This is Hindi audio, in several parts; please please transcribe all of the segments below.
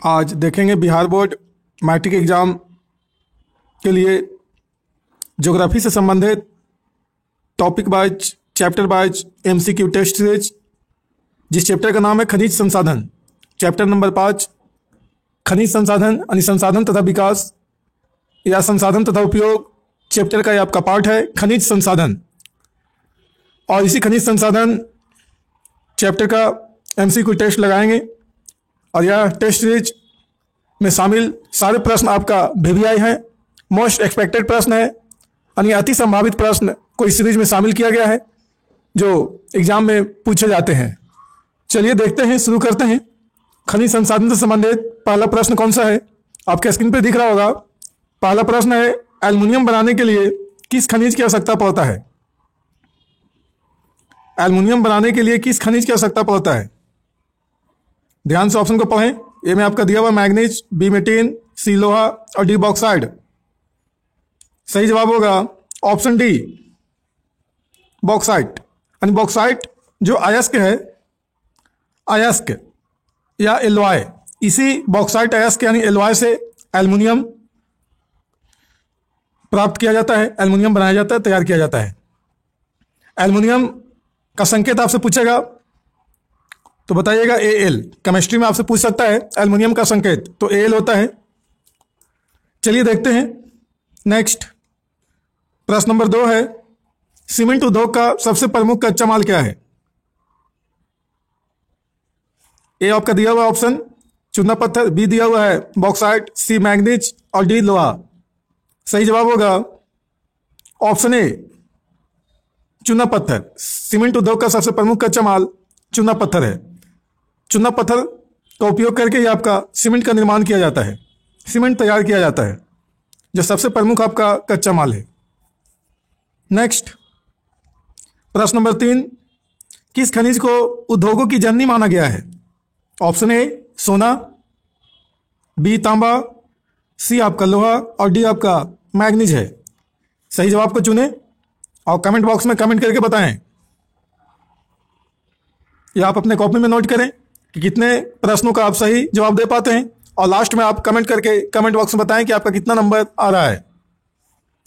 आज देखेंगे बिहार बोर्ड मैट्रिक एग्ज़ाम के लिए ज्योग्राफी से संबंधित topic wise chapter wise MCQ test series, जिस चैप्टर का नाम है खनिज संसाधन। चैप्टर नंबर 5 खनिज संसाधन यानी संसाधन तथा विकास या संसाधन तथा उपयोग। चैप्टर का ये आपका पार्ट है खनिज संसाधन, और इसी खनिज संसाधन चैप्टर का एमसीक्यू टेस्ट लगाएंगे। और यह टेस्ट सीरीज में शामिल सारे प्रश्न आपका वीवीआई हैं, मोस्ट एक्सपेक्टेड प्रश्न है, यानी अति संभावित प्रश्न को इस सीरीज में शामिल किया गया है जो एग्जाम में पूछे जाते हैं। चलिए देखते हैं, शुरू करते हैं। खनिज संसाधन से संबंधित पहला प्रश्न कौन सा है, आपके स्क्रीन पर दिख रहा होगा। पहला प्रश्न है, एल्युमिनियम बनाने के लिए किस खनिज की आवश्यकता पड़ता है? एल्युमिनियम बनाने के लिए किस खनिज की आवश्यकता पड़ता है? ध्यान से ऑप्शन को पढ़ें। ए में आपका दिया हुआ मैग्नीज, बी मेटीन, सी लोहा और डी बॉक्साइड। सही जवाब होगा ऑप्शन डी बॉक्साइट। यानी बॉक्साइट जो अयस्क है, अयस्क या एलॉय, इसी बॉक्साइट अयस्क यानी एलॉय से एल्युमिनियम प्राप्त किया जाता है, एल्युमिनियम बनाया जाता है, तैयार किया जाता है। एल्युमिनियम का संकेत आपसे पूछेगा तो बताइएगा एल। केमिस्ट्री में आपसे पूछ सकता है एल्युमिनियम का संकेत, तो एल होता है। चलिए देखते हैं नेक्स्ट। प्रश्न नंबर 2 है, सीमेंट उद्योग का सबसे प्रमुख कच्चा माल क्या है? ए आपका दिया हुआ ऑप्शन चूना पत्थर, बी दिया हुआ है बॉक्साइट, सी मैग्नीज और डी लोहा। सही जवाब होगा ऑप्शन ए चूना पत्थर। सीमेंट उद्योग का सबसे प्रमुख कच्चा माल चूना पत्थर है। चूना पत्थर का उपयोग करके ही आपका सीमेंट का निर्माण किया जाता है, सीमेंट तैयार किया जाता है, जो सबसे प्रमुख आपका कच्चा माल है। नेक्स्ट प्रश्न नंबर 3, किस खनिज को उद्योगों की जननी माना गया है? ऑप्शन ए सोना, बी तांबा, सी आपका लोहा और डी आपका मैग्नीज है। सही जवाब को चुने और कमेंट बॉक्स में कमेंट करके बताएं, या आप अपने कॉपी में नोट करें कि कितने प्रश्नों का आप सही जवाब दे पाते हैं, और लास्ट में आप कमेंट करके कमेंट बॉक्स में बताएं कि आपका कितना नंबर आ रहा है,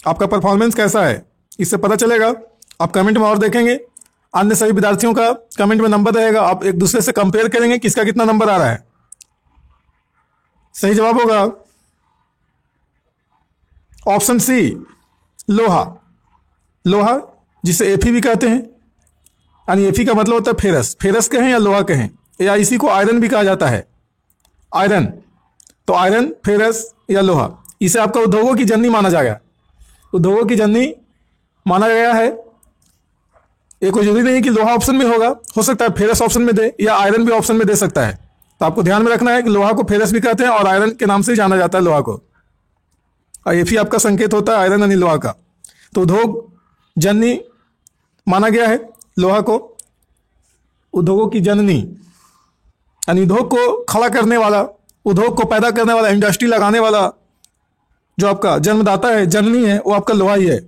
आपका परफॉर्मेंस कैसा है, इससे पता चलेगा। आप कमेंट में और देखेंगे अन्य सभी विद्यार्थियों का कमेंट में नंबर रहेगा, आप एक दूसरे से कंपेयर करेंगे किसका कितना नंबर आ रहा है। सही जवाब होगा ऑप्शन सी लोहा। लोहा जिसे एफी भी कहते हैं, यानी एफी का मतलब होता है फेरस। फेरस कहें या लोहा कहें, या इसी को आयरन भी कहा जाता है, आयरन। तो आयरन, फेरस या लोहा, इसे आपका उद्योगों की जननी माना जाएगा। उद्योगों की जननी माना गया है। ये कोई जरूरी नहीं कि लोहा ऑप्शन में होगा, हो सकता है फेरस ऑप्शन में दे या आयरन भी ऑप्शन में दे सकता है। तो आपको ध्यान में रखना है कि लोहा को फेरस भी कहते हैं और आयरन के नाम से ही जाना जाता है लोहा को, और एफी आपका संकेत होता है आयरन यानी लोहा का। तो उद्योग जननी माना गया है लोहा को, उद्योगों की जननी, यानी उद्योग को खड़ा करने वाला, उद्योग को पैदा करने वाला, इंडस्ट्री लगाने वाला जो आपका जन्मदाता है, जननी है, वो आपका लोहा ही है।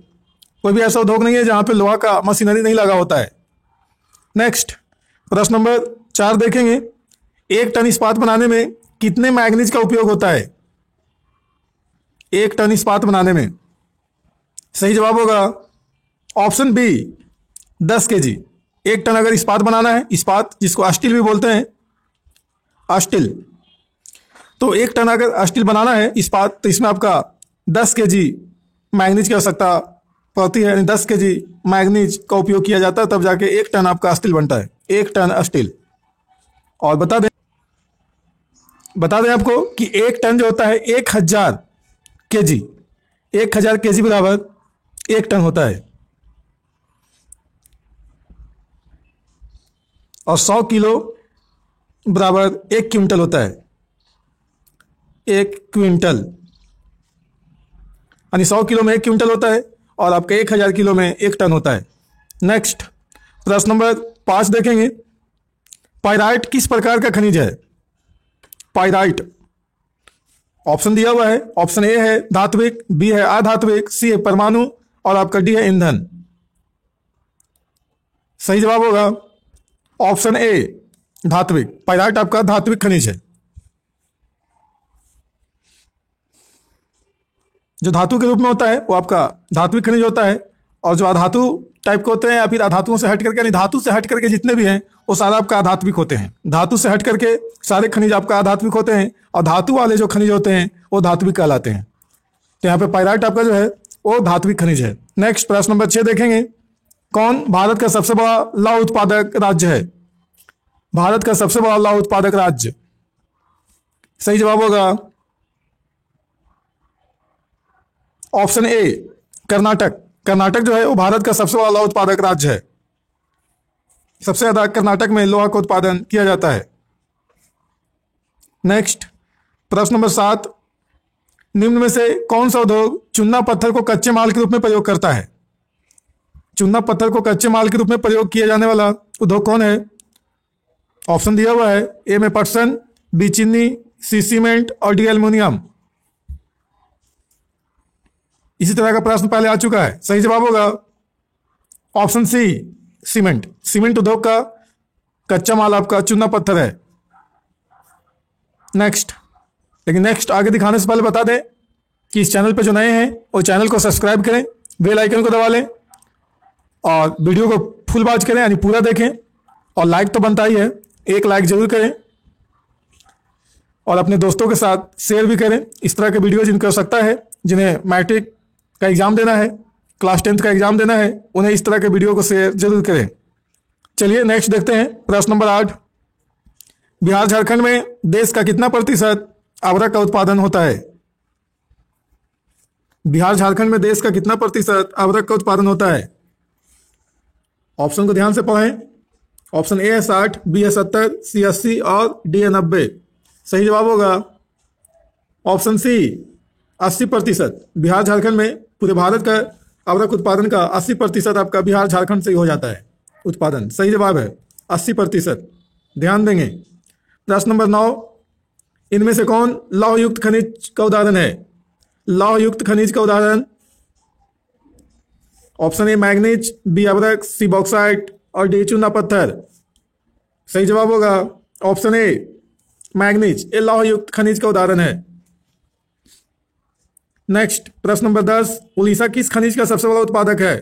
कोई भी ऐसा उद्योग नहीं है जहां पे लोहा का मशीनरी नहीं लगा होता है। नेक्स्ट प्रश्न नंबर 4 देखेंगे, 1 टन इस्पात बनाने में कितने मैग्नीज का उपयोग होता है? 1 टन इस्पात बनाने में सही जवाब होगा ऑप्शन बी 10 kg। 1 टन अगर इस्पात बनाना है, इस्पात जिसको स्टील भी बोलते हैं, स्टील, तो 1 टन अगर स्टील बनाना है इस्पात, तो इसमें आपका 10 kg मैग्नीज की आवश्यकता पड़ती है, यानी 10 kg मैग्नीज का उपयोग किया जाता है, तब जाके 1 टन आपका स्टील बनता है, 1 टन स्टील। और बता दें आपको कि 1 टन जो होता है 1000 kg, 1000 kg बराबर 1 टन होता है, और 100 किलो बराबर 1 क्विंटल होता है। 1 क्विंटल यानी 100 किलो में 1 क्विंटल होता है, और आपके 1000 किलो में 1 टन होता है। नेक्स्ट प्रश्न नंबर 5 देखेंगे, पाइराइट किस प्रकार का खनिज है? पाइराइट ऑप्शन दिया हुआ है, ऑप्शन ए है धात्विक, बी है अधात्विक, सी है परमाणु और आपका डी है ईंधन। सही जवाब होगा ऑप्शन ए धात्विक। पाइराइट आपका धात्विक खनिज है। जो धातु के रूप में होता है वो आपका धात्विक खनिज होता है, और जो अधातु टाइप के होते हैं या फिर अधातुओं से हट करके, यानी धातु से हट करके जितने भी हैं वो सारा आपका अधात्विक होते हैं। धातु से हट करके सारे खनिज आपका अधात्विक होते हैं, और धातु वाले जो खनिज होते हैं वो धात्विक कहलाते हैं। तो यहाँ पे पाइराइट आपका जो है वो धात्विक खनिज है। नेक्स्ट प्रश्न नंबर 6 देखेंगे, कौन भारत का सबसे बड़ा लौह उत्पादक राज्य है? भारत का सबसे बड़ा लौह उत्पादक राज्य, सही जवाब होगा ऑप्शन ए कर्नाटक। कर्नाटक जो है वो भारत का सबसे बड़ा लौह उत्पादक राज्य है। सबसे ज्यादा कर्नाटक में लोहा का उत्पादन किया जाता है। नेक्स्ट प्रश्न नंबर 7, निम्न में से कौन सा उद्योग चूना पत्थर को कच्चे माल के रूप में प्रयोग करता है? चूना पत्थर को कच्चे माल के रूप में प्रयोग किया जाने वाला उद्योग कौन है? ऑप्शन दिया हुआ है, ए में पटसन, बी चीनी, सी सीमेंट और डी एल्युमिनियम। इसी तरह का प्रश्न पहले आ चुका है। सही जवाब होगा ऑप्शन सी सीमेंट। सीमेंट उद्योग का कच्चा माल आपका चूना पत्थर है। नेक्स्ट आगे दिखाने से पहले बता दें कि इस चैनल पर जो नए हैं वो चैनल को सब्सक्राइब करें, बेल आइकन को दबा लें और वीडियो को फुल वॉच करें, यानी पूरा देखें, और लाइक तो बनता ही है, एक लाइक जरूर करें और अपने दोस्तों के साथ शेयर भी करें। इस तरह के वीडियो जिनको आवश्यकता है, जिन्हें मैट्रिक का एग्जाम देना है, क्लास 10th का एग्जाम देना है, उन्हें इस तरह के वीडियो को शेयर जरूर करें। चलिए नेक्स्ट देखते हैं प्रश्न नंबर 8, बिहार झारखंड में देश का कितना प्रतिशत आवरक का उत्पादन होता है? बिहार झारखंड में देश का कितना प्रतिशत आवरक का उत्पादन होता है? ऑप्शन को ध्यान से पढ़ें। ऑप्शन ए है 60, बी है 70, सी 80 और डी है 90। सही जवाब होगा ऑप्शन सी 80%। बिहार झारखंड में पूरे भारत का आवरक उत्पादन का 80% आपका बिहार झारखंड से ही हो जाता है उत्पादन। सही जवाब है 80%। ध्यान देंगे। प्रश्न नंबर 9, इनमें से कौन लौह युक्त खनिज का उदाहरण है? लौह युक्त खनिज का उदाहरण, ऑप्शन ए मैग्नीज, बी अभ्रक, सी बॉक्साइट और डी चूना पत्थर। सही जवाब होगा ऑप्शन ए मैग्नीज। ये लौह युक्त खनिज का उदाहरण है। नेक्स्ट प्रश्न नंबर 10, उड़ीसा किस खनिज का सबसे बड़ा उत्पादक है?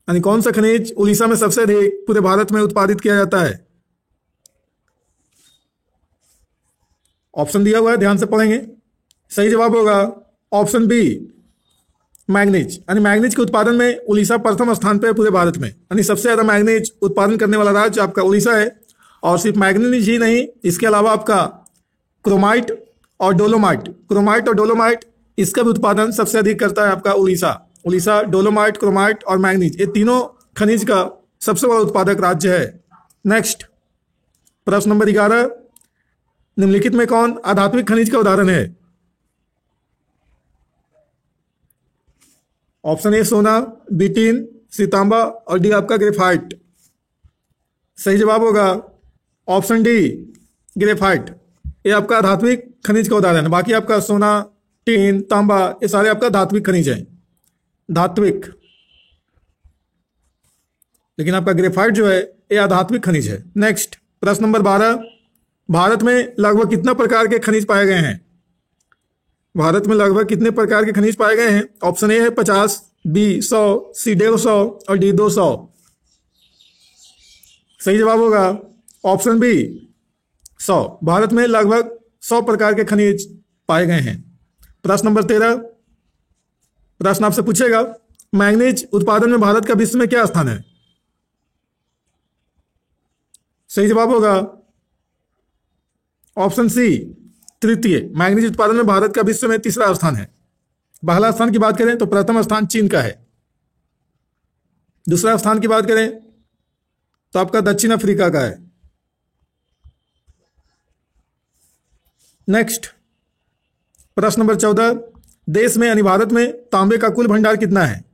यानी कौन सा खनिज उड़ीसा में सबसे अधिक पूरे भारत में उत्पादित किया जाता है? ऑप्शन दिया हुआ है, ध्यान से पढ़ेंगे। सही जवाब होगा ऑप्शन बी मैग्नीज। यानी मैग्नीज के उत्पादन में उड़ीसा प्रथम स्थान पर है पूरे भारत में। यानी सबसे ज्यादा मैग्नीज उत्पादन करने वाला राज्य आपका उड़ीसा है। और सिर्फ मैग्नीज ही नहीं, इसके अलावा आपका क्रोमाइट और डोलोमाइट, क्रोमाइट और डोलोमाइट, इसका भी उत्पादन सबसे अधिक करता है आपका उड़ीसा। उड़ीसा डोलोमाइट, क्रोमाइट और मैग्नीज, ये तीनों खनिज का सबसे बड़ा उत्पादक राज्य है। नेक्स्ट प्रश्न नंबर 11, निम्नलिखित में कौन अधात्विक खनिज का उदाहरण है? ऑप्शन ए सोना, बी टिन, सी तांबा और डी आपका ग्रेफाइट। सही जवाब होगा ऑप्शन डी ग्रेफाइट। ये आपका धात्विक खनिज का उदाहरण है। बाकी आपका सोना, टिन, तांबा, ये सारे आपका धात्विक खनिज हैं, धात्विक। लेकिन आपका ग्रेफाइट जो है ये अधात्विक खनिज है। नेक्स्ट प्रश्न नंबर 12, भारत में लगभग कितना प्रकार के खनिज पाए गए हैं? भारत में लगभग कितने प्रकार के खनिज पाए गए हैं? ऑप्शन ए है 50, बी 100, सी 150 और डी 200। सही जवाब होगा ऑप्शन बी 100। भारत में लगभग 100 प्रकार के खनिज पाए गए हैं। प्रश्न नंबर 13, प्रश्न आपसे पूछेगा मैग्नीज उत्पादन में भारत का विश्व में क्या स्थान है? सही जवाब होगा ऑप्शन सी तृतीय। मैग्नीज उत्पादन में भारत का विश्व में तीसरा स्थान है। पहला स्थान की बात करें तो प्रथम स्थान चीन का है। दूसरा स्थान की बात करें तो आपका दक्षिण अफ्रीका का है। नेक्स्ट प्रश्न नंबर 14, देश में यानी भारत में तांबे का कुल भंडार कितना है?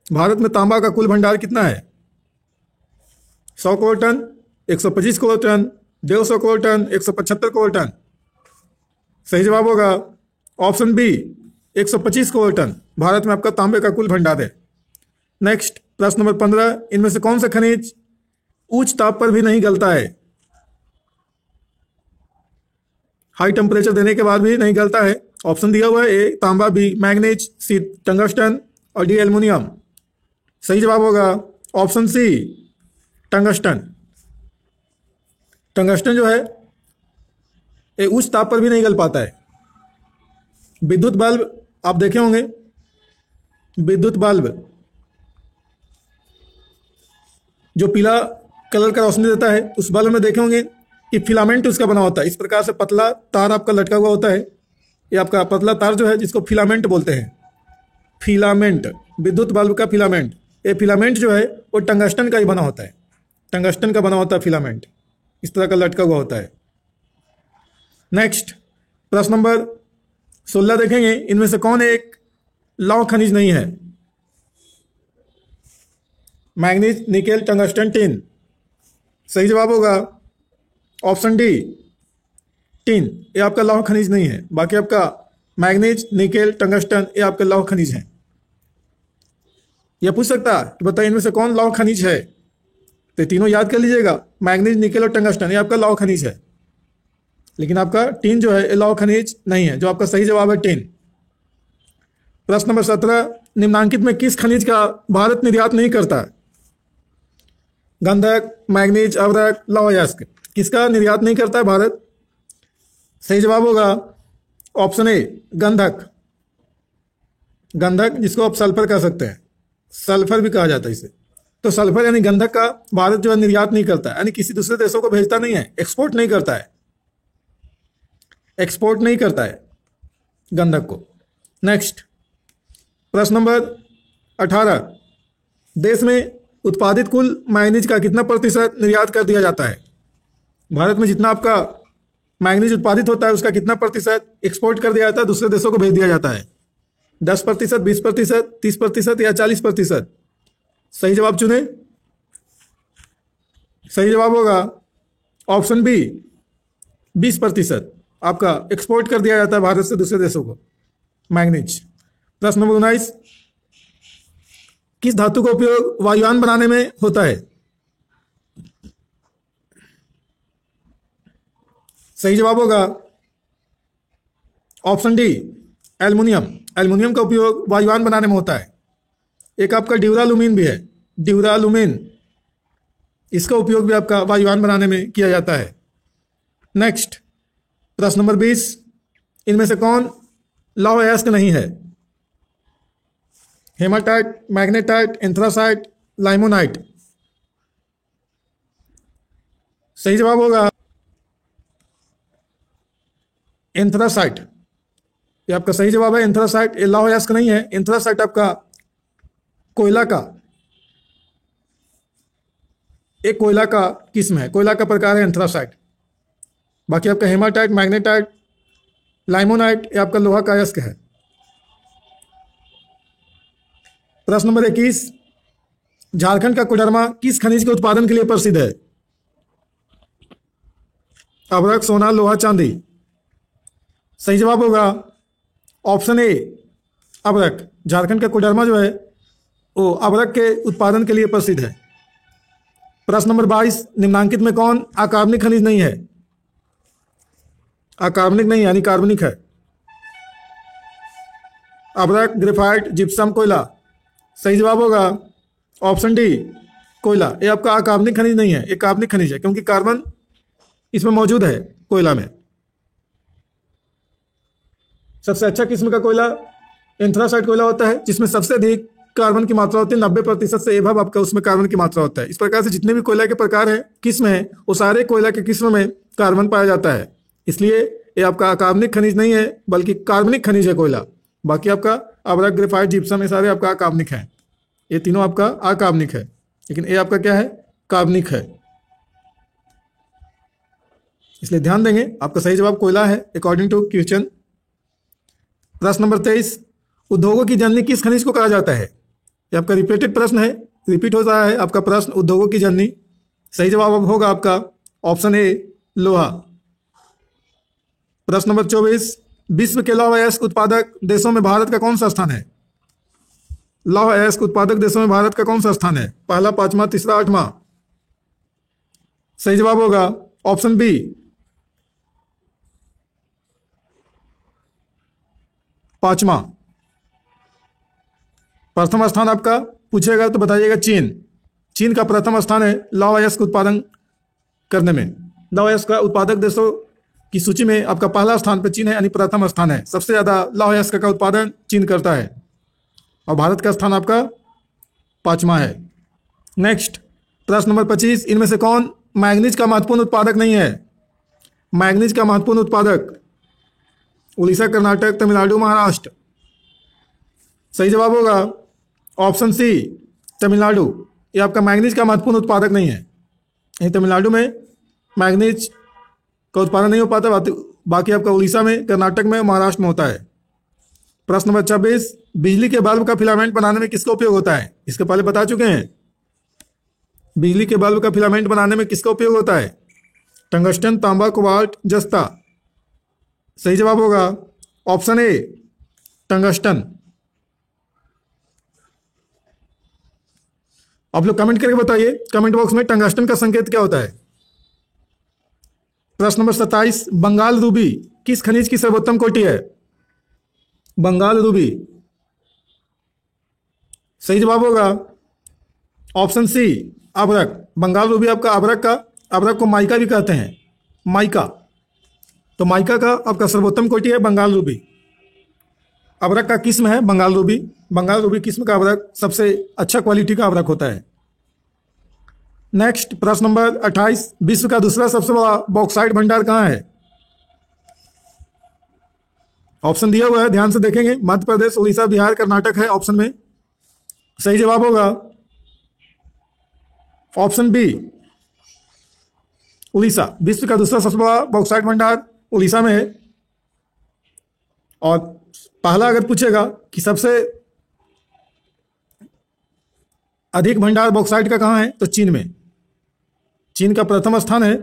भारत में तांबा का कुल भंडार कितना है? 100 crore ton, 125 crore ton, 150 crore ton, 175 crore ton. सही जवाब होगा option B 125 crore ton Bharat में आपका तांबे का कुल भंडार है। नेक्स्ट प्रश्न नंबर 15, इनमें से कौन सा खनिज उच्च ताप पर भी नहीं गलता है? हाई टेम्परेचर देने के बाद भी नहीं गलता है। ऑप्शन दिया हुआ है ए तांबा, बी मैग्नीज, सी टंगस्टन और डी एल्युमिनियम। सही जवाब होगा ऑप्शन सी टंगस्टन। टंगस्टन जो है ये उच्च ताप पर भी नहीं गल पाता है। विद्युत बल्ब आप देखे होंगे, विद्युत बल्ब जो पीला कलर का रोशनी देता है, उस बल्ब में देखे होंगे कि फिलामेंट उसका बना होता है। इस प्रकार से पतला तार आपका लटका हुआ होता है। ये आपका पतला तार जो है जिसको फिलामेंट बोलते हैं, फिलामेंट, विद्युत बल्ब का फिलामेंट। ये फिलामेंट जो है वो टंगस्टन का ही बना होता है, टंगस्टन का बना होता है फिलामेंट, इस तरह का लटका हुआ होता है। नेक्स्ट प्रश्न नंबर 16 देखेंगे, इनमें से कौन एक लौह खनिज नहीं है? Manganese, nickel, tungsten, tin. सही जवाब होगा ऑप्शन डी टिन। ये आपका लौह खनिज नहीं है। बाकी आपका मैग्नीज, निकेल, टंगस्टन ये आपके लौह खनिज हैं। यह पूछ सकता है कि बताइए इनमें से कौन लौह खनिज है, तो तीनों याद कर लीजिएगा, मैग्नीज, निकेल और टंगस्टन ये आपका लौह खनिज है। लेकिन आपका टिन जो है ये लौह खनिज नहीं है, जो आपका सही जवाब है टिन। प्रश्न नंबर 17, निम्नांकित में किस खनिज का भारत निर्यात नहीं करता? गंधक, मैग्नीज, अवरक, लौह अयस्क, किसका निर्यात नहीं करता है भारत? सही जवाब होगा ऑप्शन ए गंधक। गंधक जिसको आप सल्फर कह सकते हैं, सल्फर भी कहा जाता है इसे। तो सल्फर यानी गंधक का भारत जो है निर्यात नहीं करता है, यानी किसी दूसरे देशों को भेजता नहीं है, एक्सपोर्ट नहीं करता है, एक्सपोर्ट नहीं करता है गंधक को। नेक्स्ट प्रश्न नंबर 18, देश में उत्पादित कुल मैग्नीज का कितना प्रतिशत निर्यात कर दिया जाता है? भारत में जितना आपका मैग्नीज उत्पादित होता है उसका कितना प्रतिशत एक्सपोर्ट कर दिया जाता है, दूसरे देशों को भेज दिया जाता है? 10%, 20%, 30% या 40%? सही जवाब चुने। सही जवाब होगा ऑप्शन बी 20% आपका एक्सपोर्ट कर दिया जाता है भारत से दूसरे देशों को मैग्नीज। प्रश्न नंबर 19, किस धातु का उपयोग वायुयान बनाने में होता है? सही जवाब होगा ऑप्शन डी एल्युमिनियम। एल्युमिनियम का उपयोग वायुयान बनाने में होता है। एक आपका ड्यूरालुमिन भी है, ड्यूरालुमिन, इसका उपयोग भी आपका वायुयान बनाने में किया जाता है। नेक्स्ट प्रश्न नंबर 20, इनमें से कौन लौह अयस्क नहीं है? Haematite, magnetite, anthracite, limonite. सही जवाब होगा एंथ्रासाइट। ये आपका सही जवाब है एंथ्रासाइट। ये लौह अयस्क नहीं है। एंथ्रासाइट आपका कोयला का, एक कोयला का किस्म है, कोयला का प्रकार है एंथ्रासाइट। बाकी आपका हेमाटाइट, मैग्नेटाइट, लाइमोनाइट ये आपका लोहा का अयस्क है। प्रश्न नंबर 21, झारखंड का कोडरमा किस खनिज के उत्पादन के लिए प्रसिद्ध है? अभ्रक, सोना, लोहा, चांदी। सही जवाब होगा ऑप्शन ए अभ्रक। झारखंड का कोडरमा जो है वो अभ्रक के उत्पादन के लिए प्रसिद्ध है। प्रश्न नंबर 22, निम्नांकित में कौन अकार्बनिक खनिज नहीं है? अकार्बनिक नहीं यानी कार्बनिक है। अभ्रक, ग्रेफाइट, जिप्सम, कोयला। सही जवाब होगा ऑप्शन डी कोयला। ये आपका अकार्बनिक खनिज नहीं है, ये कार्बनिक खनिज है क्योंकि कार्बन इसमें मौजूद है कोयला में। सबसे अच्छा किस्म का कोयला एंथ्रासाइट कोयला होता है, जिसमें सबसे अधिक कार्बन की मात्रा होती है। 90% से एभव आपका उसमें कार्बन की मात्रा होता है। इस प्रकार से जितने भी कोयला के प्रकार हैं, किस्म है, वो सारे कोयला के किस्म में कार्बन पाया जाता है। इसलिए ये आपका अकार्बनिक खनिज नहीं है बल्कि कार्बनिक खनिज है कोयला। बाकी आपका अभ्रक, ग्रेफाइट, जिप्सम ये सारे आपका अकार्बनिक हैं। ये तीनों आपका अकार्बनिक है, लेकिन ये आपका क्या है? कार्बनिक है। इसलिए ध्यान देंगे, आपका सही जवाब कोयला है अकॉर्डिंग टू क्वेश्चन। प्रश्न नंबर 23, उद्योगों की जननी किस खनिज को कहा जाता है? ये आपका रिपीटेड प्रश्न है, रिपीट हो रहा है आपका प्रश्न, उद्योगों की जननी। सही जवाब होगा आपका ऑप्शन ए लोहा। प्रश्न नंबर 24, विश्व के लौह अयस्क उत्पादक देशों में भारत का कौन सा स्थान है? लौह अयस्क उत्पादक देशों में भारत का कौन सा स्थान है? पहला, पांचवा, तीसरा, आठवां? सही जवाब होगा ऑप्शन बी पांचवा। प्रथम स्थान आपका पूछेगा तो बताइएगा चीन। चीन का प्रथम स्थान है लौह अयस्क उत्पादन करने में। लौह अयस्क का उत्पादक देशों की सूची में आपका पहला स्थान पर चीन है, यानी प्रथम स्थान है। सबसे ज्यादा लौह अयस्क का उत्पादन चीन करता है और भारत का स्थान आपका पांचवा है। नेक्स्ट प्रश्न नंबर 25, इनमें से कौन मैग्नीज का महत्वपूर्ण उत्पादक नहीं है? मैग्नीज का महत्वपूर्ण उत्पादक उड़ीसा, कर्नाटक, तमिलनाडु, महाराष्ट्र। सही जवाब होगा ऑप्शन सी, तमिलनाडु। ये आपका मैग्नीज का महत्वपूर्ण उत्पादक नहीं है। यही तमिलनाडु में मैग्नीज का उत्पादन नहीं हो पाता, बाकी आपका उड़ीसा में, कर्नाटक में, महाराष्ट्र में होता है। प्रश्न नंबर 26, बिजली के बल्ब का फिलामेंट बनाने में किसका उपयोग होता है? इसके पहले बता चुके हैं। बिजली के बल्ब का फिलामेंट बनाने में किसका उपयोग होता है? टंगस्टन, तांबा, कोबाल्ट, जस्ता। सही जवाब होगा ऑप्शन ए, टंगस्टन। आप लोग कमेंट करके बताइए कमेंट बॉक्स में टंगस्टन का संकेत क्या होता है। प्रश्न नंबर 27, बंगाल रूबी किस खनिज की सर्वोत्तम कोटि है? बंगाल रूबी। सही जवाब होगा ऑप्शन सी, अभ्रक। बंगाल रूबी आपका अभ्रक को माइका भी कहते हैं, माइका। तो माइका का आपका सर्वोत्तम कोटि है बंगाल रूबी। अभ्रक का किस्म है बंगाल रूबी। बंगाल रूबी किस्म का अभ्रक सबसे अच्छा क्वालिटी का अभ्रक होता है। नेक्स्ट प्रश्न नंबर 28, विश्व का दूसरा सबसे बड़ा बॉक्साइट भंडार कहाँ है? ऑप्शन दिया हुआ है, ध्यान से देखेंगे। मध्य प्रदेश, उड़ीसा, बिहार, कर्नाटक है ऑप्शन में। सही जवाब होगा ऑप्शन बी, उड़ीसा। विश्व का दूसरा सबसे बड़ा बॉक्साइट भंडार उड़ीसा में है। और पहला अगर पूछेगा कि सबसे अधिक भंडार बॉक्साइट का कहाँ है, तो चीन में। चीन का प्रथम स्थान है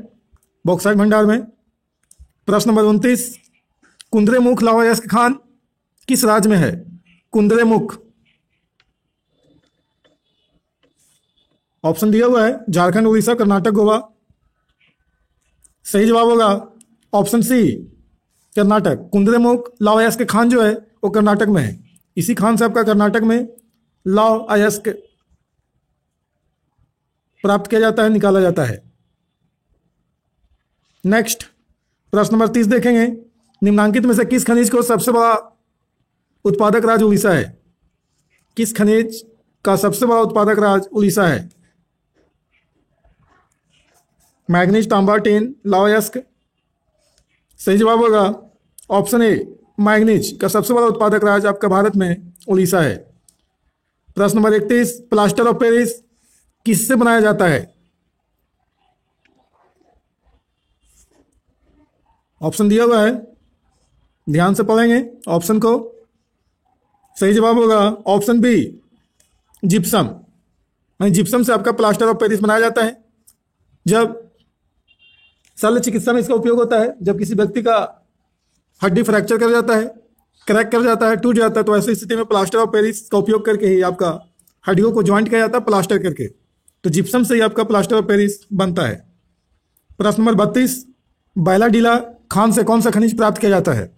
बॉक्साइट भंडार में। प्रश्न नंबर 29, कुंद्रेमुख लौह अयस्क खान किस राज्य में है? कुंद्रेमुख। ऑप्शन दिया हुआ है, झारखंड, उड़ीसा, कर्नाटक, गोवा। सही जवाब होगा ऑप्शन सी, कर्नाटक। कुंद्रेमुख लौह अयस्क खान जो है वो कर्नाटक में है। इसी खान से आपका कर्नाटक में लौह अयस्क प्राप्त किया जाता है, निकाला जाता है। नेक्स्ट प्रश्न नंबर 30 देखेंगे, निम्नांकित में से किस खनिज को सबसे बड़ा उत्पादक राज्य उड़ीसा है? किस खनिज का सबसे बड़ा उत्पादक राज्य उड़ीसा है? मैग्नीज, तांबा, टिन, लौह अयस्क। सही जवाब होगा ऑप्शन ए, मैग्नीज का सबसे बड़ा उत्पादक राज्य आपका भारत में उड़ीसा है। प्रश्न नंबर 31, प्लास्टर ऑफ पेरिस किससे बनाया जाता है? ऑप्शन दिया हुआ है, ध्यान से पढ़ेंगे ऑप्शन को। सही जवाब होगा ऑप्शन बी, जिप्सम। जिप्सम से आपका प्लास्टर ऑफ पेरिस बनाया जाता है। जब शल्य चिकित्सा में इसका उपयोग होता है, जब किसी व्यक्ति का हड्डी फ्रैक्चर कर जाता है, क्रैक कर जाता है, टूट जाता है, तो ऐसी स्थिति में प्लास्टर ऑफ पेरिस का उपयोग करके ही आपका हड्डियों को ज्वाइंट किया जाता है, प्लास्टर करके। तो जिप्सम से ही आपका प्लास्टर ऑफ पेरिस बनता है। प्रश्न नंबर 32, बैलाडीला खान से कौन सा खनिज प्राप्त किया जाता है?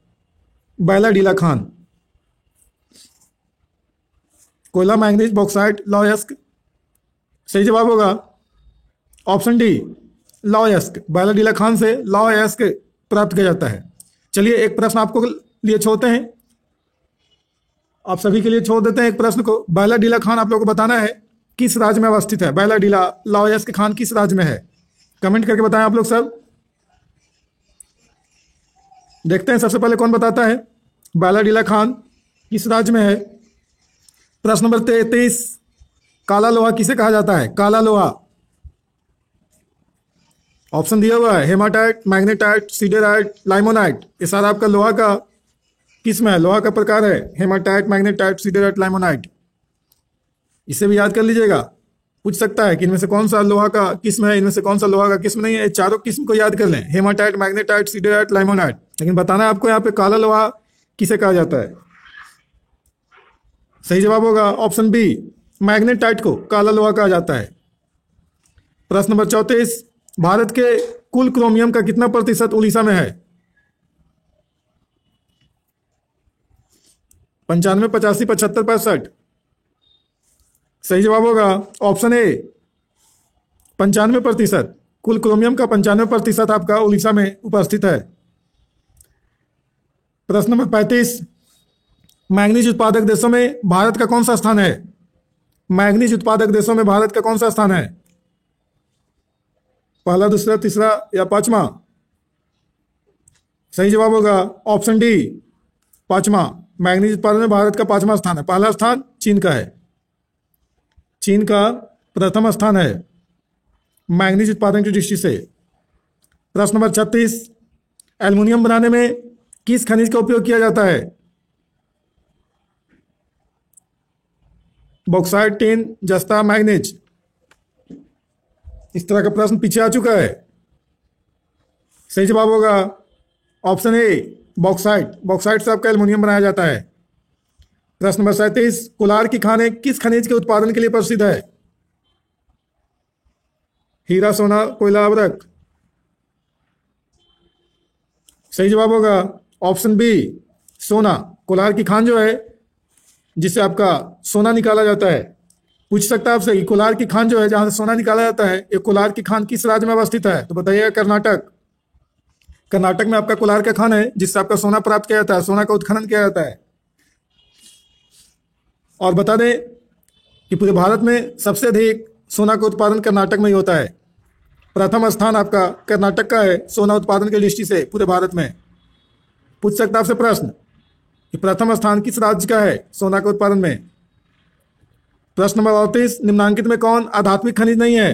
बैलाडीला खान। कोयला, मैंगनीज, बॉक्साइट, लौह अयस्क। सही जवाब होगा ऑप्शन डी, लौह अयस्क। बैलाडीला खान से लौह अयस्क प्राप्त किया जाता है। चलिए एक प्रश्न आपको लिए छोड़ते हैं, आप सभी के लिए छोड़ देते हैं एक प्रश्न को। बैलाडीला खान आप लोगों को बताना है किस राज्य में अवस्थित है। बैलाडीला लौह अयस्क खान किस राज्य में है? कमेंट करके बताएं आप लोग सब। देखते हैं सबसे पहले कौन बताता है बैलाडीला खान किस राज्य में है। प्रश्न नंबर 33, काला लोहा किसे कहा जाता है? काला लोहा। ऑप्शन दिया हुआ है, हेमाटाइट, मैग्नेटाइट, सीडेराइट, लाइमोनाइट। ये सारा आपका लोहा का किस्म है, लोहा का प्रकार है। Haematite, magnetite, siderite, limonite. इसे भी याद कर लीजिएगा, पूछ सकता है कि इनमें से कौन सा लोहा का किस्म है, इनमें से कौन सा लोहा का किस्म नहीं है। चारों किस्म को याद कर लें, हेमाटाइट, मैग्नेटाइट, सीडेराइट, लाइमोनाइट। लेकिन बताना है आपको यहाँ पे काला लोहा किसे कहा जाता है। सही जवाब होगा ऑप्शन बी, मैग्नेटाइट को काला लोहा कहा जाता है। प्रश्न नंबर 34, भारत के कुल क्रोमियम का कितना प्रतिशत उड़ीसा में है? 95, 85, 75, 65। सही जवाब होगा ऑप्शन ए 95%। कुल क्रोमियम का 95% आपका उड़ीसा में उपस्थित है। प्रश्न नंबर 35, मैंगनीज उत्पादक देशों में भारत का कौन सा स्थान है? मैंगनीज उत्पादक देशों में भारत का कौन सा स्थान है? पहला, दूसरा, तीसरा या पांचवा? सही जवाब होगा ऑप्शन डी, पांचवा। मैंगनीज उत्पादन में भारत का पांचवा स्थान है। पहला स्थान चीन का है, चीन का प्रथम स्थान है मैंगनीज उत्पादन की दृष्टि से। प्रश्न नंबर 36, एल्युमिनियम बनाने में किस खनिज का उपयोग किया जाता है? बॉक्साइट, टिन, जस्ता, मैग्नीज। इस तरह का प्रश्न पीछे आ चुका है। सही जवाब होगा ऑप्शन ए, बॉक्साइट। बॉक्साइट से आपका एल्युमिनियम बनाया जाता है। प्रश्न नंबर 37, कोलार की खानें किस खनिज के उत्पादन के लिए प्रसिद्ध है? हीरा, सोना, कोयला, अभ्रक। सही जवाब होगा ऑप्शन बी, सोना। कोलार की खान जो है जिससे आपका सोना निकाला जाता है। पूछ सकता है आपसे कि कोलार की खान जो है जहां से सोना निकाला जाता है, ये कोलार की खान किस राज्य में अवस्थित है? तो बताइएगा कर्नाटक। कर्नाटक में आपका कोलार का खान है जिससे आपका सोना प्राप्त किया जाता है, सोना का उत्खनन किया जाता है। और बता दें कि पूरे भारत में सबसे अधिक सोना का उत्पादन कर्नाटक में ही होता है। प्रथम स्थान आपका कर्नाटक का है सोना उत्पादन की दृष्टि से पूरे भारत में। पूछ सकता है आपसे प्रश्न कि प्रथम स्थान किस राज्य का है सोना के उत्पादन में? प्रश्न नंबर 38, निम्नांकित में कौन अधात्विक खनिज नहीं है?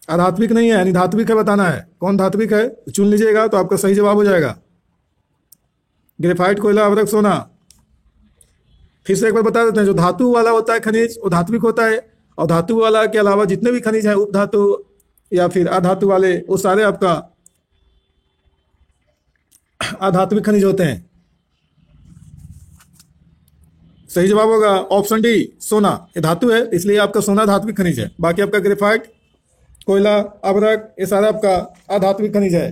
अधात्विक नहीं है यानी धात्विक है, बताना है कौन धात्विक है। तो चुन लीजिएगा तो आपका सही जवाब हो जाएगा। ग्रेफाइट, कोयला, अभ्रक, सोना। फिर से एक बार बता देते हैं, जो धातु वाला होता है खनिज वो धात्विक होता है, और धातु वाला के अलावा जितने भी खनिज हैं उपधातु या फिर अधातु वाले वो सारे आपका अधात्विक खनिज होते हैं। सही जवाब होगा ऑप्शन डी, सोना। ये धातु है इसलिए आपका सोना धात्विक खनिज है। बाकी आपका ग्रेफाइट, कोयला, अभ्रक ये सारा आपका अधात्विक खनिज है।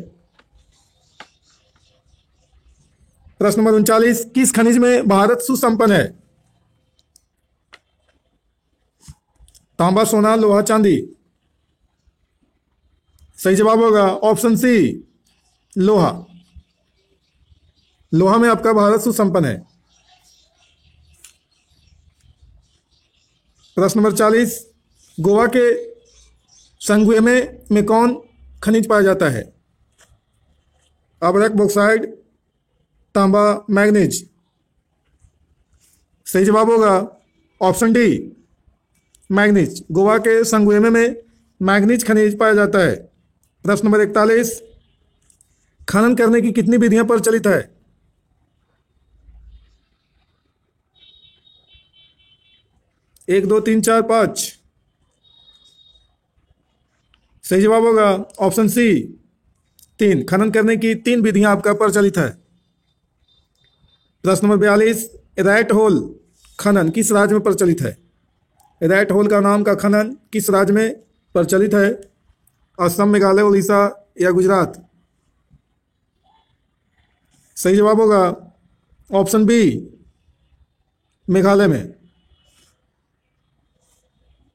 प्रश्न नंबर 39, किस खनिज में भारत सुसंपन्न है? तांबा, सोना, लोहा, चांदी। सही जवाब होगा ऑप्शन सी, लोहा। लोहा में आपका भारत सुसंपन्न है। प्रश्न नंबर 40, गोवा के संगुएमे में कौन खनिज पाया जाता है? अभ्रक, बॉक्साइट, तांबा, मैग्नीज। सही जवाब होगा ऑप्शन डी, मैग्नीज। गोवा के संगुएमे में मैग्नीज खनिज पाया जाता है। प्रश्न नंबर 41, खनन करने की कितनी विधियां प्रचलित है? 1, 2, 3, 4, 5। सही जवाब होगा ऑप्शन सी, 3। खनन करने की 3 विधियां आपका प्रचलित है। प्रश्न नंबर 42, रैट होल खनन किस राज्य में प्रचलित है? रैट होल का नाम का खनन किस राज्य में प्रचलित है? असम, मेघालय, उड़ीसा या गुजरात? सही जवाब होगा ऑप्शन बी, मेघालय में।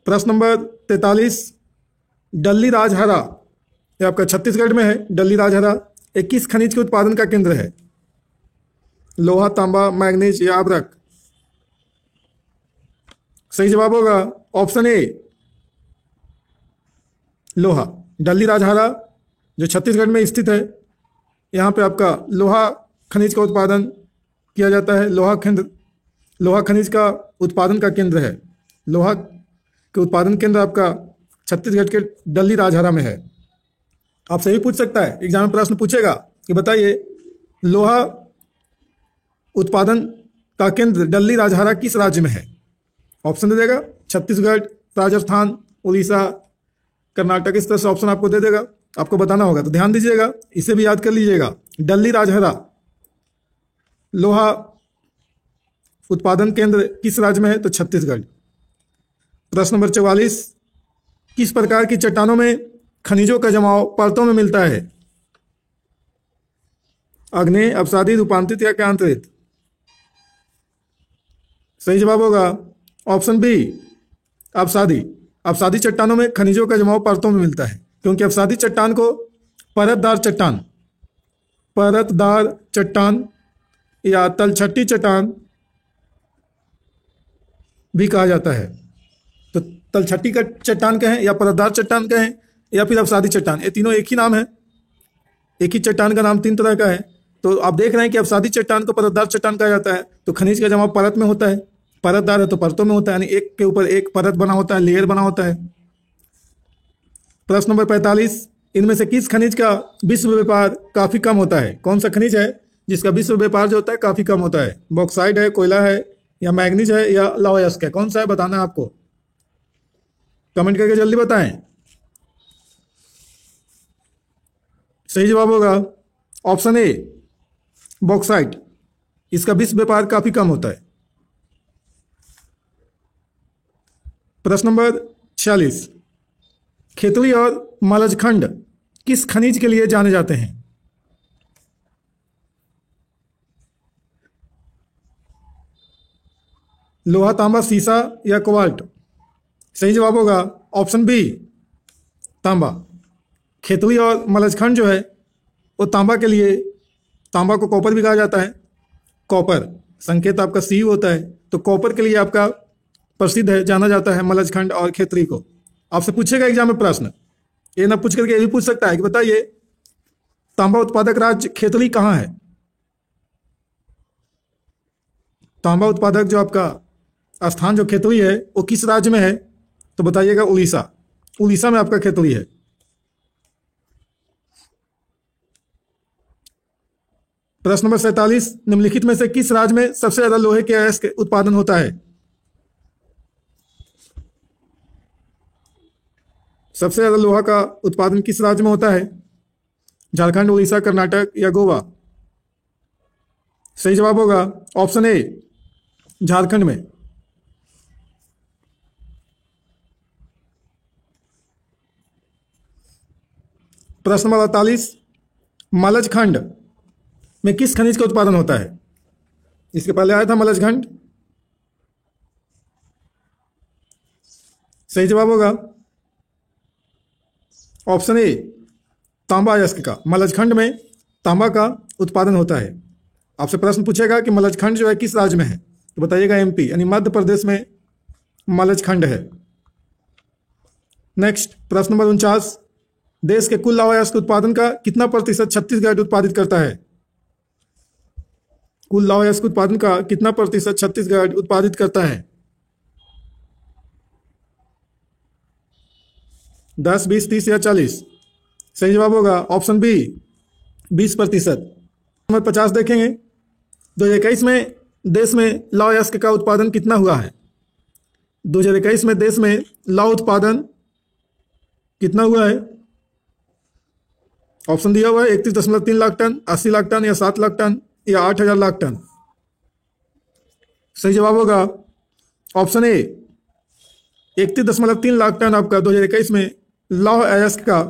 प्रश्न नंबर 43, डल्ली राजहरा, ये आपका छत्तीसगढ़ में है। डल्ली राजहरा एक किस खनिज के उत्पादन का केंद्र है? लोहा, तांबा, मैग्नीज या अभ्रक? सही जवाब होगा ऑप्शन ए, लोहा। डल्ली राजहरा जो छत्तीसगढ़ में स्थित है, यहाँ पे आपका लोहा खनिज का उत्पादन किया जाता है। लोहा खनिज का उत्पादन का केंद्र है। लोहा के उत्पादन केंद्र आपका छत्तीसगढ़ के डल्ली राजहरा में है। आपसे भी पूछ सकता है, एग्जाम में प्रश्न पूछेगा कि बताइए लोहा उत्पादन का केंद्र डल्ली राजहरा किस राज्य में है? ऑप्शन दे देगा, छत्तीसगढ़, राजस्थान, उड़ीसा, कर्नाटक, इस तरह से ऑप्शन आपको दे देगा, आपको बताना होगा। तो ध्यान दीजिएगा, इसे भी याद कर लीजिएगा। डल्ली राजहरा लोहा उत्पादन केंद्र किस राज्य में है? तो छत्तीसगढ़। प्रश्न नंबर 44, किस प्रकार की चट्टानों में खनिजों का जमाव परतों में मिलता है? आग्नेय, अपसादित, रूपांतरित या क्रांतिरित? सही जवाब होगा ऑप्शन बी अवसादी। अवसादी चट्टानों में खनिजों का जमाव परतों में मिलता है, क्योंकि अवसादी चट्टान को परतदार चट्टान या तलछटी चट्टान भी कहा जाता है। तो तलछटी का चट्टान कहें या परतदार चट्टान कहें या फिर अवसादी चट्टान, ये तीनों एक ही नाम है। एक ही चट्टान का नाम तीन तरह का है। तो आप देख रहे हैं कि अवसादी चट्टान को परतदार चट्टान कहा जाता है। तो खनिज का जमाव परत में होता है, परतदार है तो परतों में होता है, यानी एक के ऊपर एक परत बना होता है, लेयर बना होता है। प्रश्न नंबर 45, इनमें से किस खनिज का विश्व व्यापार काफी कम होता है? कौन सा खनिज है जिसका विश्व व्यापार जो होता है काफी कम होता है? बॉक्साइट है, कोयला है, या मैग्नीज है, या लौह अयस्क है? कौन सा है बताना है आपको, कमेंट करके जल्दी बताएं। सही जवाब होगा ऑप्शन ए बॉक्साइट। इसका विश्व व्यापार काफी कम होता है। प्रश्न नंबर 46, खेतड़ी और मलजखंड किस खनिज के लिए जाने जाते हैं? लोहा, तांबा, सीसा या कोबाल्ट? सही जवाब होगा ऑप्शन बी तांबा। खेतड़ी और मलजखंड जो है वो तांबा के लिए, तांबा को कॉपर भी कहा जाता है, कॉपर संकेत आपका सी होता है, तो कॉपर के लिए आपका प्रसिद्ध है, जाना जाता है मलजखंड और खेतड़ी को। आपसे पूछेगा एग्जाम में प्रश्न, ये ना पूछ करके ये भी पूछ सकता है कि बताइए तांबा उत्पादक राज्य खेतड़ी कहाँ है? तांबा उत्पादक जो आपका स्थान जो खेतड़ी है वो किस राज्य में है? तो बताइएगा उड़ीसा। उड़ीसा में आपका खेतड़ी है। प्रश्न नंबर 47, निम्नलिखित में से किस राज्य में सबसे ज्यादा लोहे के अयस्क उत्पादन होता है? सबसे ज्यादा लोहा का उत्पादन किस राज्य में होता है? झारखंड, उड़ीसा, कर्नाटक या गोवा? सही जवाब होगा ऑप्शन ए झारखंड में। प्रश्न नंबर 48, मलजखंड में किस खनिज का उत्पादन होता है? इसके पहले आया था मलजखंड। सही जवाब होगा ऑप्शन ए तांबा अयस्क का। मलजखंड में तांबा का उत्पादन होता है। आपसे प्रश्न पूछेगा कि मलजखंड जो है किस राज्य में है, तो बताइएगा एमपी, यानी मध्य प्रदेश में मलजखंड है। नेक्स्ट प्रश्न नंबर 49, देश के कुल लौह अयस्क उत्पादन का कितना प्रतिशत छत्तीसगढ़ उत्पादित करता है? कुल लौह अयस्क उत्पादन का कितना प्रतिशत छत्तीसगढ़ उत्पादित करता है? 10, 20, 30 या 40? सही जवाब होगा ऑप्शन बी 20%। नंबर 50 देखेंगे, 2021 में देश में लौह अयस्क का उत्पादन कितना हुआ है? 2021 में देश में लौह उत्पादन कितना हुआ है? ऑप्शन दिया हुआ है 31.3 लाख टन, 80 लाख टन या 7 लाख टन या 8,000 लाख टन? सही जवाब होगा ऑप्शन ए 31.3 लाख टन आपका 2021 में लौह अयस्क का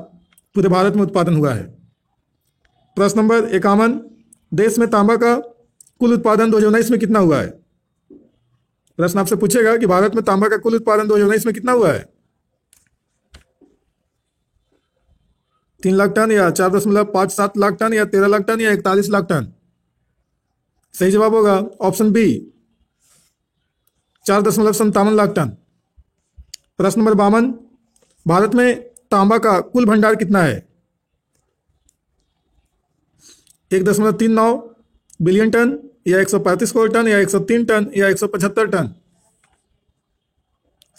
पूरे भारत में उत्पादन हुआ है। प्रश्न नंबर 51, देश में तांबा का कुल उत्पादन 2019 में कितना हुआ है? प्रश्न आपसे पूछेगा कि भारत में तांबा का कुल उत्पादन 2019 में कितना हुआ है? 3 लाख टन या 4.57 लाख टन या 13 लाख टन या 41 लाख टन? सही जवाब होगा ऑप्शन बी 4.57 लाख टन। प्रश्न नंबर 52, भारत में तांबा का कुल भंडार कितना है? 1.39 बिलियन टन या 135 करोड़ टन या 103 टन या 175 टन?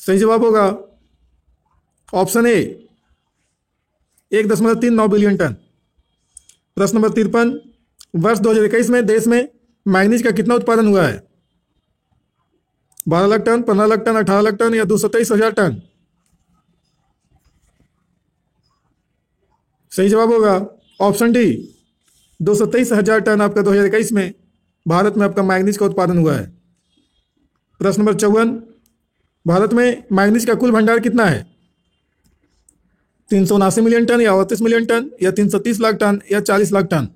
सही जवाब होगा ऑप्शन ए 1.39 बिलियन टन। प्रश्न नंबर 53, वर्ष 2021 में देश में मैग्नीज का कितना उत्पादन हुआ है? 12 lakh ton, 15 lakh ton, 18 lakh ton या 223,000 टन? सही जवाब होगा ऑप्शन डी 223,000 टन आपका 2021 में भारत में आपका मैग्नीज का उत्पादन हुआ है। प्रश्न नंबर 54, भारत में मैग्नीज का कुल भंडार कितना है? 379 मिलियन टन या 38 मिलियन टन या 330 लाख टन या 40 लाख टन?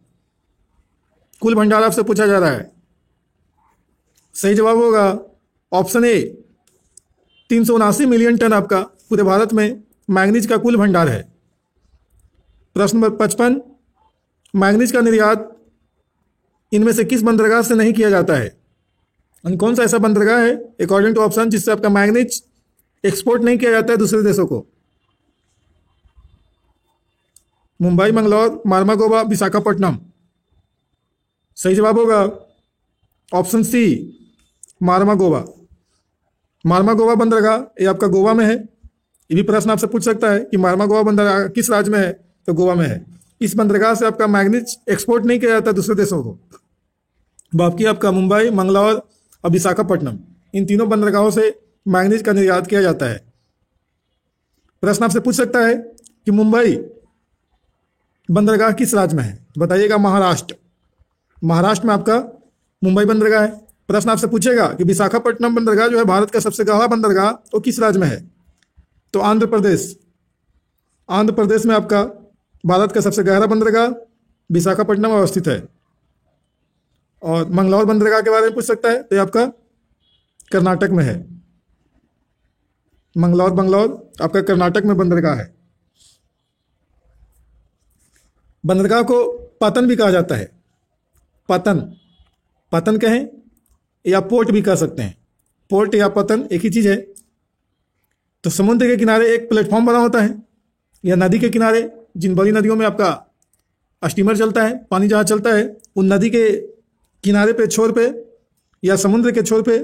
कुल भंडार आपसे पूछा जा रहा है। सही जवाब होगा ऑप्शन ए 379 मिलियन टन आपका पूरे भारत में मैंगनीज का कुल भंडार है। प्रश्न नंबर 55, मैंगनीज का निर्यात इनमें से किस बंदरगाह से नहीं किया जाता है? यानी कौन सा ऐसा बंदरगाह है अकॉर्डिंग टू ऑप्शन जिससे आपका मैंगनीज एक्सपोर्ट नहीं किया जाता है दूसरे देशों को? मुंबई, मंगलौर, मार्मागोवा, विशाखापट्टनम। सही जवाब होगा ऑप्शन सी, मार्मागोवा। मार्मागोवा बंदरगाह ये आपका गोवा में है। ये भी प्रश्न आपसे पूछ सकता है कि मार्मागोवा बंदरगाह किस राज्य में है, तो गोवा में है। इस बंदरगाह से आपका मैंगनीज एक्सपोर्ट नहीं किया जाता दूसरे देशों को। बाकी आपका मुंबई, मंगलौर और विशाखापट्टनम, इन तीनों बंदरगाहों से मैंगनीज का निर्यात किया जाता है। प्रश्न आपसे पूछ सकता है कि मुंबई बंदरगाह किस राज्य में है? बताइएगा महाराष्ट्र। महाराष्ट्र में आपका मुंबई बंदरगाह है। प्रश्न आपसे पूछेगा कि विशाखापट्टनम बंदरगाह जो है भारत का सबसे गहरा बंदरगाह, वो किस राज्य में है? तो आंध्र प्रदेश। आंध्र प्रदेश में आपका भारत का सबसे गहरा बंदरगाह विशाखापट्टनम अवस्थित है। और मंगलौर बंदरगाह के बारे में पूछ सकता है, तो ये आपका कर्नाटक में है। मंगलौर आपका कर्नाटक में बंदरगाह है। बंदरगाह को पतन भी कहा जाता है। पतन कहें या पोर्ट भी कह सकते हैं। पोर्ट या पतन एक ही चीज़ है। तो समुद्र के किनारे एक प्लेटफॉर्म बना होता है, या नदी के किनारे, जिन बड़ी नदियों में आपका स्टीमर चलता है, पानी जहाज चलता है, उन नदी के किनारे पे, छोर पे या समुद्र के छोर पे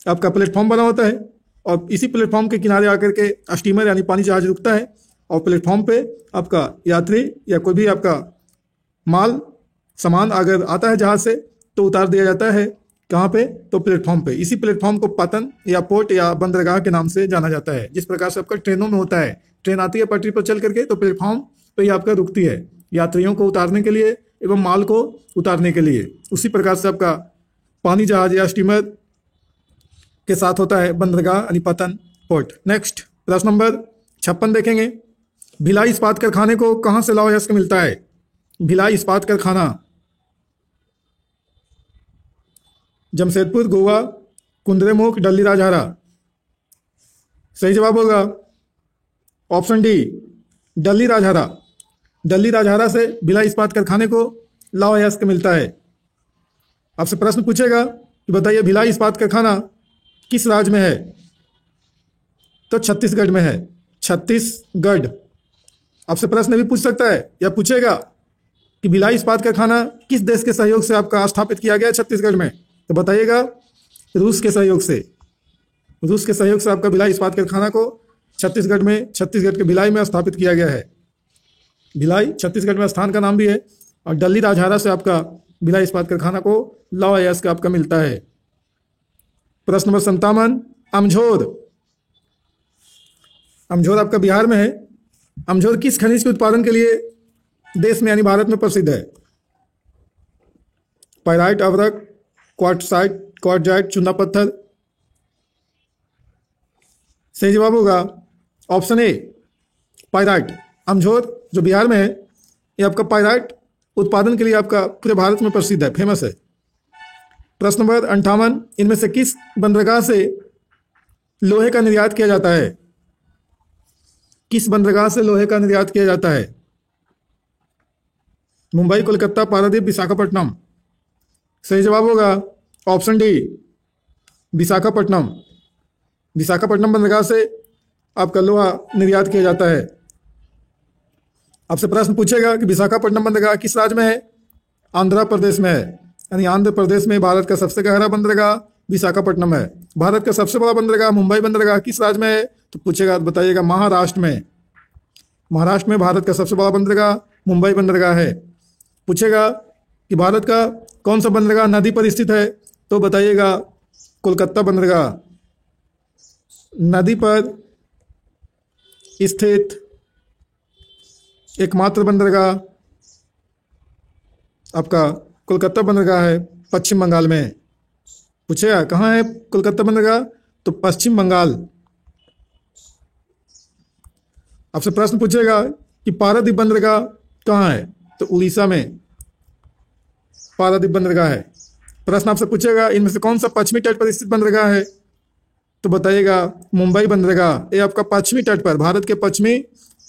आपका प्लेटफॉर्म बना होता है। और इसी प्लेटफॉर्म के किनारे आकर के स्टीमर यानी पानी जहाज रुकता है, और प्लेटफॉर्म पे आपका यात्री या कोई भी आपका माल सामान अगर आता है जहाज से, तो उतार दिया जाता है। कहाँ पे? तो प्लेटफॉर्म पे। इसी प्लेटफॉर्म को पतन या पोर्ट या बंदरगाह के नाम से जाना जाता है। जिस प्रकार से आपका ट्रेनों में होता है, ट्रेन आती है पटरी पर चल करके, तो प्लेटफॉर्म पे ही आपका रुकती है यात्रियों को उतारने के लिए एवं माल को उतारने के लिए। उसी प्रकार से आपका पानी जहाज या स्टीमर के साथ होता है बंदरगाह यानी पतन, पोर्ट। नेक्स्ट प्रश्न नंबर 56 देखेंगे। भिलाई इस्पात कारखाने को कहाँ से लौह अयस्क मिलता है? भिलाई इस्पात कारखाना जमशेदपुर, गोवा, कुंद्रेमुख, डल्ली राजहरा। सही जवाब होगा ऑप्शन डी, डल्ली राजहरा। डल्ली राजहरा से भिलाई इस्पात कारखाने को लौह अयस्क मिलता है। आपसे प्रश्न पूछेगा कि बताइए भिलाई इस्पात कारखाना किस राज्य में है? तो छत्तीसगढ़ में है। छत्तीसगढ़। आपसे प्रश्न भी पूछ सकता है या पूछेगा कि भिलाई इस्पात कारखाना किस देश के सहयोग से आपका स्थापित किया गया है छत्तीसगढ़ में? तो बताइएगा रूस के सहयोग से। रूस के सहयोग से आपका भिलाई इस्पात कारखाना को छत्तीसगढ़ में, छत्तीसगढ़ के भिलाई में स्थापित किया गया है। भिलाई छत्तीसगढ़ में स्थान का नाम भी है। और डल्ली राजहरा से आपका भिलाई इस्पात कारखाना को लौह अयस्क आपका मिलता है। प्रश्न नंबर 57, अमझोर। अमझोर आपका बिहार में है। अमझोर किस खनिज के उत्पादन के लिए देश में यानी भारत में प्रसिद्ध है? पाइराइट, अवरक, क्वार्टसाइट, क्वार्टजाइट, चूना पत्थर। सही जवाब होगा ऑप्शन ए, पाइराइट। अमझोर जो बिहार में है, ये आपका पाइराइट उत्पादन के लिए आपका पूरे भारत में प्रसिद्ध है, फेमस है। प्रश्न नंबर 58, इनमें से किस बंदरगाह से लोहे का निर्यात किया जाता है? किस बंदरगाह से लोहे का निर्यात किया जाता है? मुंबई, कोलकाता, पारादीप, विशाखापट्टनम। सही जवाब होगा ऑप्शन डी, विशाखापट्टनम। विशाखापट्टनम बंदरगाह से आपका लोहा निर्यात किया जाता है। आपसे प्रश्न पूछेगा कि विशाखापट्टनम बंदरगाह किस राज्य में है? आंध्र प्रदेश में है। यानी आंध्र प्रदेश में भारत का सबसे गहरा बंदरगाह विशाखापट्टनम है। भारत का सबसे बड़ा बंदरगाह मुंबई बंदरगाह किस राज्य में है? तो पूछेगा, बताइएगा महाराष्ट्र में। महाराष्ट्र में भारत का सबसे बड़ा बंदरगाह मुंबई बंदरगाह है। पूछेगा कि भारत का कौन सा बंदरगाह नदी पर स्थित है? तो बताइएगा कोलकाता बंदरगाह। नदी पर स्थित एकमात्र बंदरगाह आपका कोलकाता बंदरगाह है, पश्चिम बंगाल में। पूछेगा कहाँ है कोलकाता बंदरगाह? तो पश्चिम बंगाल। आपसे प्रश्न पूछेगा कि पारादीप बंदरगाह कहाँ है? तो उड़ीसा में पारादीप बंदरगाह है। प्रश्न आपसे पूछेगा इनमें से कौन सा पश्चिमी तट पर स्थित बंदरगाह है? तो बताइएगा मुंबई बंदरगाह, ये आपका पश्चिमी तट पर, भारत के पश्चिमी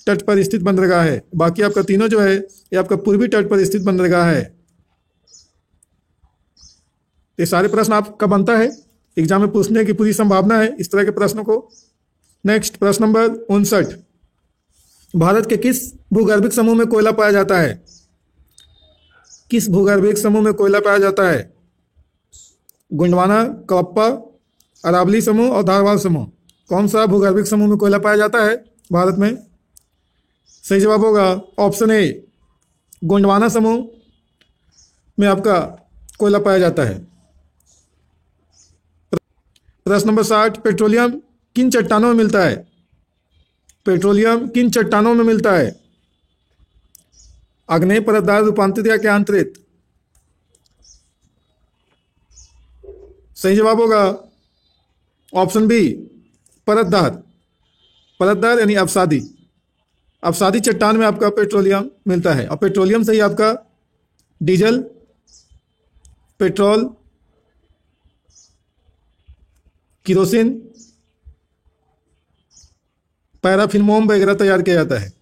तट पर स्थित बंदरगाह है। बाकी आपका तीनों जो है ये आपका पूर्वी तट पर स्थित बंदरगाह है। ये सारे प्रश्न आपका बनता है, एग्जाम में पूछने की पूरी संभावना है इस तरह के प्रश्नों को। नेक्स्ट प्रश्न नंबर 59, भारत के किस भूगर्भिक समूह में कोयला पाया जाता है? किस भूगर्भिक समूह में कोयला पाया जाता है? गोंडवाना, कप्पा, अरावली समूह और धारवाड़ समूह। कौन सा भूगर्भिक समूह में कोयला पाया जाता है भारत में? सही जवाब होगा ऑप्शन ए, गोंडवाना समूह में आपका कोयला पाया जाता है। प्रश्न नंबर 60, पेट्रोलियम किन चट्टानों में मिलता है? पेट्रोलियम किन चट्टानों में मिलता है? आग्नेय, परतदार, रूपांतरित या आंतरिक? सही जवाब होगा ऑप्शन बी, परतदार। परतदार यानी अवसादी। अवसादी चट्टान में आपका पेट्रोलियम मिलता है। और पेट्रोलियम से ही आपका डीजल, पेट्रोल, किरोसिन, पैराफिन वगैरह तैयार किया जाता है।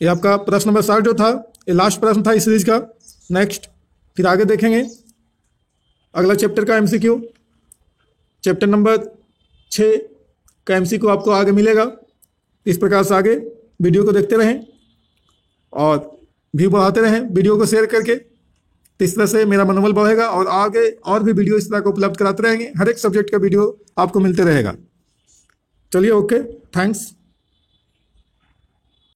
ये आपका प्रश्न नंबर 60 जो था ये लास्ट प्रश्न था इस सीरीज का। नेक्स्ट फिर आगे देखेंगे अगला चैप्टर का एमसीक्यू। चैप्टर नंबर 6 का एमसीक्यू आपको आगे मिलेगा। इस प्रकार से आगे वीडियो को देखते रहें और व्यू बढ़ाते रहें वीडियो को शेयर करके। तो इस तरह से मेरा मनोबल बढ़ेगा और आगे और भी वीडियो इस तरह को उपलब्ध कराते रहेंगे। हर एक सब्जेक्ट का वीडियो आपको मिलते रहेगा। चलिए, ओके, थैंक्स।